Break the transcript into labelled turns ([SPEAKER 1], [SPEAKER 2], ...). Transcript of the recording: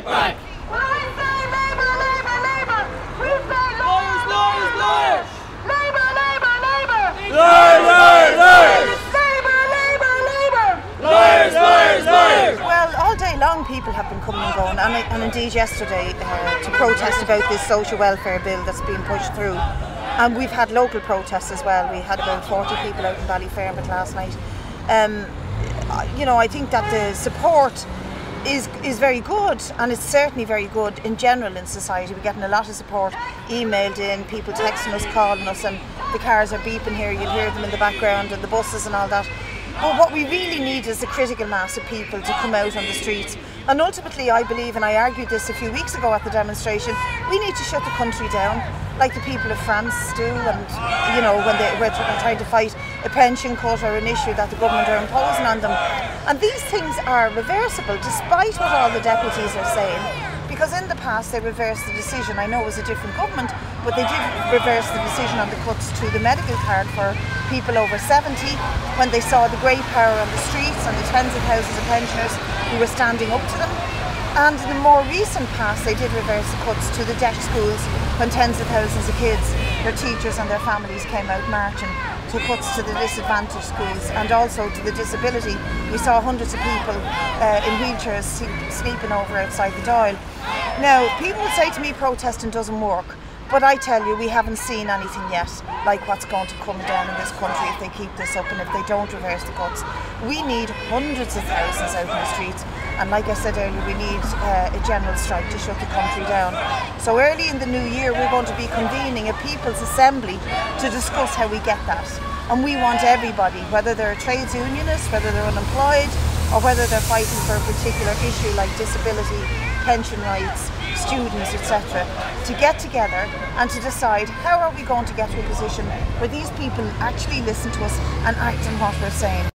[SPEAKER 1] fight back.
[SPEAKER 2] When I say Labour, Labour, Labour, we say
[SPEAKER 1] Lawyers, lawyers, lawyers.
[SPEAKER 2] Labour, Labour, Labour.
[SPEAKER 1] Lawyers, lawyers, lawyers.
[SPEAKER 2] Labour, Labour, Labour.
[SPEAKER 1] Lawyers, lawyers, lawyers.
[SPEAKER 3] Well, all day long people have been coming and going, and indeed yesterday to protest about this social welfare bill that's being pushed through. And we've had local protests as well. We had about 40 people out in Ballyfermot last night. You know, I think that the support is very good, and it's certainly very good in general in society. We're getting a lot of support emailed in, people texting us, calling us, and the cars are beeping here, you'll hear them in the background, and the buses and all that. But what we really need is the critical mass of people to come out on the streets. And ultimately, I believe, and I argued this a few weeks ago at the demonstration, we need to shut the country down, like the people of France do, and you know, when they were trying to fight a pension cut or an issue that the government are imposing on them. And these things are reversible, despite what all the deputies are saying, because in the past they reversed the decision. I know it was a different government, but they did reverse the decision on the cuts to the medical card for people over 70 when they saw the great power on the streets and the tens of thousands of pensioners who were standing up to them. And in the more recent past, they did reverse the cuts to the deaf schools when tens of thousands of kids, their teachers and their families came out marching, to cuts to the disadvantaged schools and also to the disability. We saw hundreds of people in wheelchairs sleeping over outside the Dáil. Now, people say to me protesting doesn't work, but I tell you, we haven't seen anything yet like what's going to come down in this country if they keep this up and if they don't reverse the cuts. We need hundreds of thousands out in the streets, and like I said earlier, we need a general strike to shut the country down. So early in the new year, we're going to be convening a People's Assembly to discuss how we get that. And we want everybody, whether they're a trades unionist, whether they're unemployed, or whether they're fighting for a particular issue like disability, pension rights, students, etc., to get together and to decide how are we going to get to a position where these people actually listen to us and act on what we're saying.